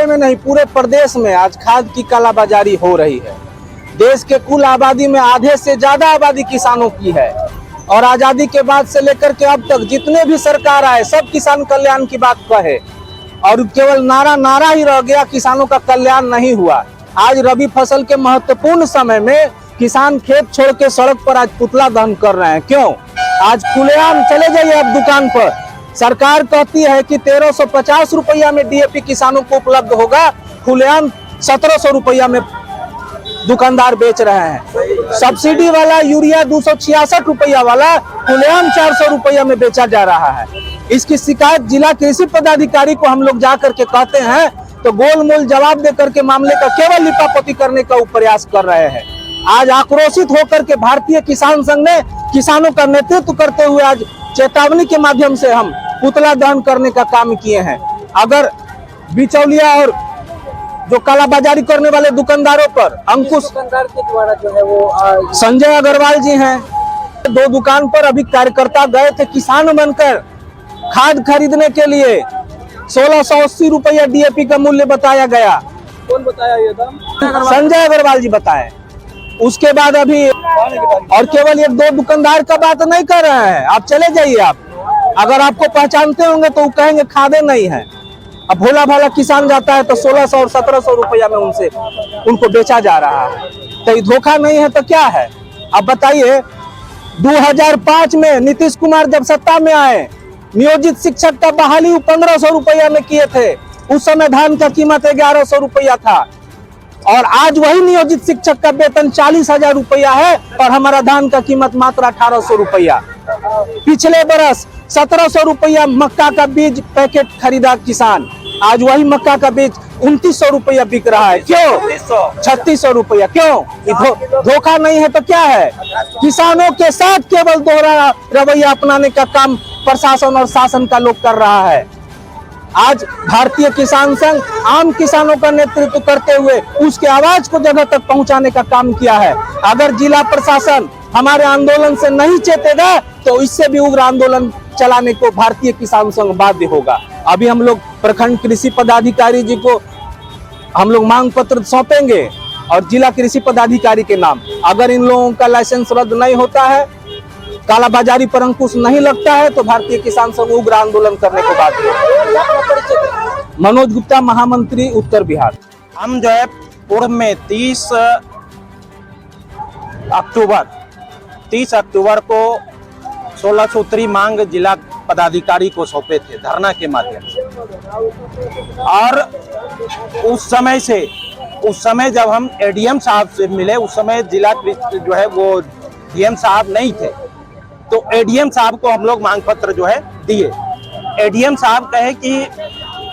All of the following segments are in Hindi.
में नहीं पूरे प्रदेश में आज खाद की कालाबाजारी हो रही है। देश के कुल आबादी में आधे से ज्यादा आबादी किसानों की है और आजादी के बाद से लेकर के अब तक जितने भी सरकार आए सब किसान कल्याण की बात कहे और केवल नारा ही रह गया, किसानों का कल्याण नहीं हुआ। आज रबी फसल के महत्वपूर्ण समय में किसान खेत छोड़ के सड़क पर आज पुतला दहन कर रहे हैं। क्यों? आज खुलेआम चले जाइए आप दुकान पर, सरकार कहती है कि 1350 रुपया में डीएपी किसानों को उपलब्ध होगा, खुलेआम 1700 रुपया में दुकानदार बेच रहे हैं। सब्सिडी वाला यूरिया 266 रुपया वाला खुलेआम 400 रुपया में बेचा जा रहा है। इसकी शिकायत जिला कृषि पदाधिकारी को हम लोग जाकर के कहते हैं तो गोलमोल जवाब देकर के मामले का केवल लिपापोती करने का प्रयास कर रहे हैं। आज आक्रोशित होकर के भारतीय किसान संघ ने किसानों का नेतृत्व करते हुए आज चेतावनी के माध्यम से हम पुतला दहन करने का काम किए हैं। अगर बिचौलिया और जो कालाबाजारी करने वाले दुकानदारों पर अंकुश दुकानदार के द्वारा जो है वो संजय अग्रवाल जी हैं, 2 दुकान पर अभी कार्यकर्ता गए थे किसान बनकर खाद खरीदने के लिए 1680 रुपया डीएपी का मूल्य बताया गया। कौन बताया ये दाम? संजय अग्रवाल जी बताए। उसके बाद अभी और केवल 1-2 दुकानदार का बात नहीं कर रहे हैं, आप चले जाइए, आप अगर आपको पहचानते होंगे तो वो कहेंगे खादे नहीं है। अब भोला भाला किसान जाता है तो 1600 और 1700 रुपया में उनको बेचा जा रहा है। तो ये धोखा नहीं है तो क्या है? अब बताइए, 2005 में नीतीश कुमार जब सत्ता में आए, नियोजित शिक्षक का बहाली 1500 रुपया में किए थे। उस समय धान का कीमत 1100 रुपया था और आज वही नियोजित शिक्षक का वेतन 40,000 रुपया है और हमारा धान का कीमत मात्र 1800 रुपया। पिछले बरस 1700 रुपया मक्का का बीज पैकेट खरीदा किसान, आज वही मक्का का बीज 2900 रुपया बिक रहा है। क्यों? 3600 रुपया। क्यों? धोखा नहीं है तो क्या है? किसानों के साथ केवल दोहरा रवैया अपनाने का काम प्रशासन और शासन का लोग कर रहा है। आज भारतीय किसान संघ आम किसानों का नेतृत्व करते हुए उसके आवाज को जगह तक पहुंचाने का काम किया है। अगर जिला प्रशासन हमारे आंदोलन से नहीं चेतेगा तो इससे भी उग्र आंदोलन चलाने को भारतीय किसान संघ बाध्य होगा। अभी हम लोग प्रखंड कृषि पदाधिकारी जी को हम लोग मांग पत्र सौंपेंगे और जिला कृषि पदाधिकारी के नाम, अगर इन लोगों का लाइसेंस रद्द नहीं होता है, कालाबाजारी पर अंकुश नहीं लगता है तो भारतीय किसान संघ उग्र आंदोलन करने को बाध्य होगा। मनोज गुप्ता, महामंत्री, उत्तर बिहार। हम जो है पूर्व में 30 अक्टूबर को 16 सूत्री मांग जिला पदाधिकारी को सौंपे थे धरना के माध्यम से। और उस समय जब हम एडीएम साहब से मिले, उस समय जिला जो है वो डीएम साहब नहीं थे, तो एडीएम साहब को हम लोग मांग पत्र जो है दिए। एडीएम साहब कहे कि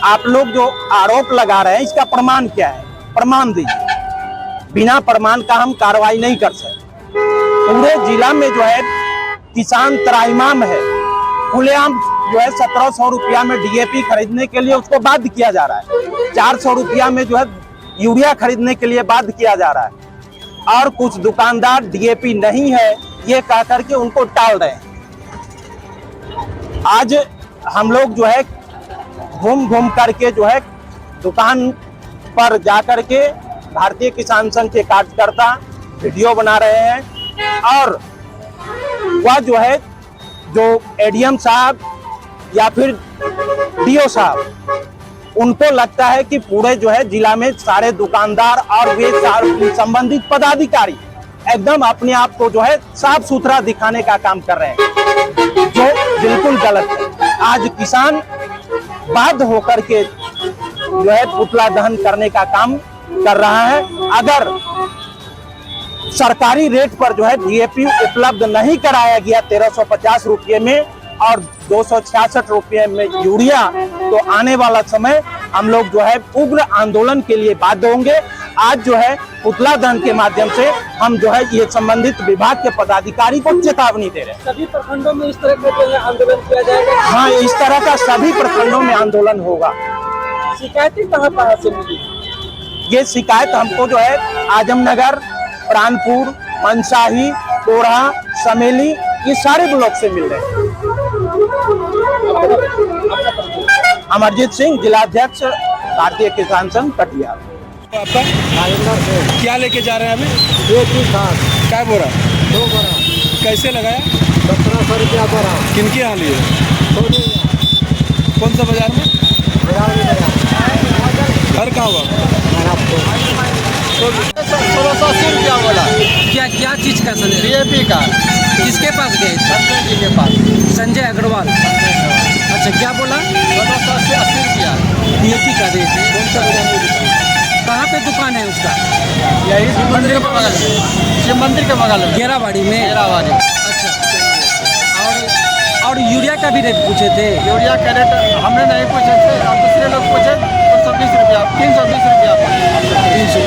आप लोग जो आरोप लगा रहे हैं इसका प्रमाण क्या है, प्रमाण दीजिए। बिना प्रमाण का हम कार्रवाई नहीं कर सकते। पूरे जिला में जो है किसान त्राहिमाम है, खुलेआम जो है 1700 रुपया में डीएपी खरीदने के लिए उसको बाध्य किया जा रहा है, 400 रुपया में जो है यूरिया खरीदने के लिए बाध्य किया जा रहा है और कुछ दुकानदार डीएपी नहीं है ये कह करके उनको टाल रहे हैं। आज हम लोग जो है घूम करके जो है दुकान पर जाकर के भारतीय किसान संघ के कार्यकर्ता वीडियो बना रहे हैं और वह जो है जो एडीएम साहब या फिर डीओ साहब, उनको लगता है कि पूरे जो है जिला में सारे दुकानदार और वे संबंधित पदाधिकारी एकदम अपने आप को जो है साफ सुथरा दिखाने का काम कर रहे हैं, जो बिल्कुल गलत है। आज किसान बाध्य होकर के जो है पुतला दहन करने का काम कर रहा है। अगर सरकारी रेट पर जो है डीएपी उपलब्ध नहीं कराया गया 1350 रुपये में और 266 रुपये में यूरिया, तो आने वाला समय हम लोग जो है उग्र आंदोलन के लिए बाध्य होंगे। आज जो है पुतला दहन के माध्यम से हम जो है ये संबंधित विभाग के पदाधिकारी को चेतावनी दे रहे हैं। सभी प्रखंडों में इस तरह का जो है आंदोलन किया जाएगा? हाँ, इस तरह का सभी प्रखंडों में आंदोलन होगा। शिकायतें कहाँ से मिली? ये शिकायत हमको जो है आजमनगर, प्राणपुर, मनसाही, कोढ़ा, समेली, ये सारे ब्लॉक से मिल रहे हैं। अमरजीत सिंह, जिलाध्यक्ष भारतीय किसान संघ कटिहार। आपका क्या लेके जा रहे हैं अभी? क्या बोरा? 2 बोरा कैसे लगाया? 1700 रुपया बोरा। किनके यहाँ लिए? कौन सा बाजार में? घर कहाँ हुआ? 1680 रुपया बोला। क्या क्या चीज का संजय? DAP का। किसके पास गए थे? संजय जी के पास। संजय अग्रवाल। अच्छा, क्या बोला? 1680 रुपया। DAP का रेट है। कौन सा? कहाँ पे दुकान है उसका? यही शिव मंदिर के बगल में। शिव मंदिर के बगल में। गेराबाड़ी में। गेराबाड़ी। अच्छा, और यूरिया का भी रेट पूछे थे? यूरिया का रेट हमने नहीं पूछे थे, और दूसरे लोग पूछे 220 रुपया, 320 रुपया। 300।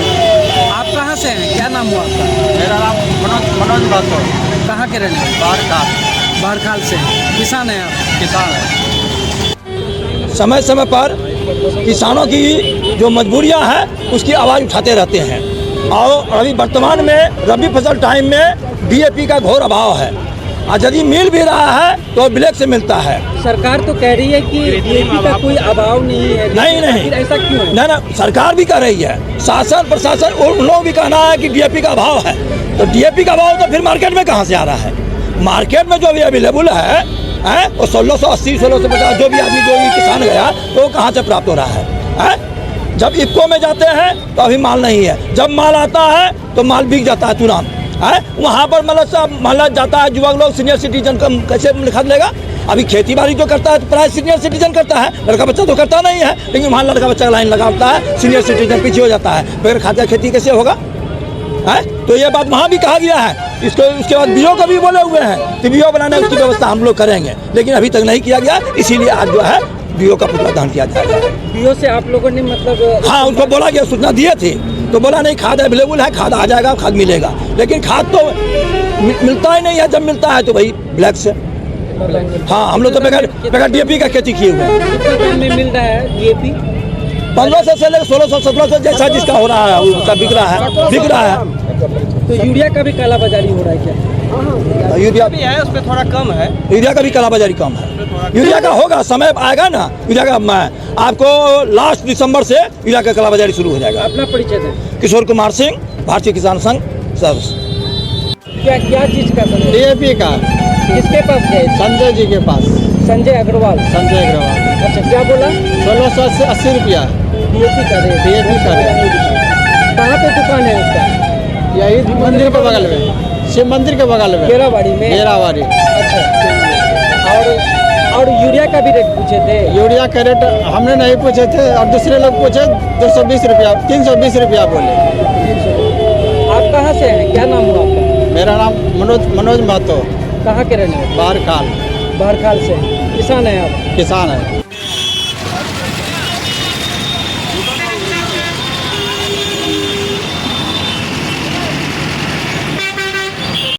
आप कहाँ से हैं? क्या नाम हुआ आपका? मेरा नाम मनोज महतो। कहाँ के रहने वाले? बारखाल से। किसान हैं आप? किसान है। समय समय पर किसानों की जो मजबूरियां हैं उसकी आवाज़ उठाते रहते हैं। और अभी वर्तमान में रबी फसल टाइम में DAP का घोर अभाव है, और यदि मिल भी रहा है तो ब्लैक से मिलता है। सरकार तो कह रही है कि DAP का कोई अभाव नहीं है। नहीं, ऐसा क्यों है? ना सरकार भी कह रही है, शासन प्रशासन उन लोग भी कहना है कि DAP का अभाव है। तो DAP का अभाव तो फिर मार्केट में कहाँ से आ रहा है? मार्केट में जो भी अवेलेबल है वो 1680, 1650 जो भी आदमी जो भी किसान गया तो वो कहाँ से प्राप्त हो रहा है? जब इफ्को में जाते हैं तो अभी माल नहीं है, जब माल आता है तो माल बिक जाता है तुरंत है। वहाँ पर मतलब सब महल जाता है, युवक लोग सीनियर सिटीजन का कैसे लिखा लेगा? अभी खेती बाड़ी जो करता है तो प्राय सीनियर सिटीजन करता है, लड़का बच्चा तो करता नहीं है। लेकिन वहाँ लड़का बच्चा लाइन लगाता है, सीनियर सिटीजन पीछे हो जाता है, बगैर खाते खेती कैसे होगा? है तो ये बात वहाँ भी कहा गया है। इसको उसके बाद बीओ का भी बोले हुए हैं कि बीओ बनाने की व्यवस्था हम लोग करेंगे, लेकिन अभी तक नहीं किया गया। इसीलिए आज जो है बीओ का पुतला दहन किया जाएगा। बीओ से आप लोगों ने मतलब? हाँ, उनको बोला गया, सूचना दिए थे तो बोला नहीं, खाद अवेलेबल है, खाद आ जाएगा, खाद मिलेगा। लेकिन खाद तो मिलता ही नहीं है, जब मिलता है तो भाई ब्लैक से। हाँ, हम लोग तो बगैर DAP का खेती किए हुए हैं। कितना दाम में मिल रहा है DAP? 1500 से लेकर 1600, 1700 जैसा जिसका हो रहा है उसका बिक रहा है। तो यूरिया का भी काला बाजारी हो रहा है क्या? यूरिया भी है, उसमें थोड़ा कम है। यूरिया का भी कालाबाजारी कम है। यूरिया का होगा, समय आएगा ना। यूरिया का आपको लास्ट दिसंबर से यूरिया का कालाबाजारी शुरू हो जाएगा। अपना परिचय दें। किशोर कुमार सिंह, भारतीय किसान संघ सब। क्या क्या चीज का संजय? DAP का। किसके पास गए? संजय जी के पास। संजय अग्रवाल। संजय अग्रवाल। अच्छा, क्या बोला? 1680 रुपया। DAP का रेट। DAP का रेट। कहाँ पे दुकान है उसका? यही मंदिर के बगल में। शिव मंदिर के बगल में। गेराबाड़ी में। गेराबाड़ी। अच्छा, और यूरिया का भी रेट पूछे थे? यूरिया का रेट हमने नहीं पूछे थे, और दूसरे लोग पूछे 220 रुपया, 320 रुपया बोले। आप कहाँ से हैं? क्या नाम हुआ आपका? मेरा नाम मनोज महतो। कहाँ के रहने वाले? बारखाल। बारखाल से। किसान हैं आप? किसान है।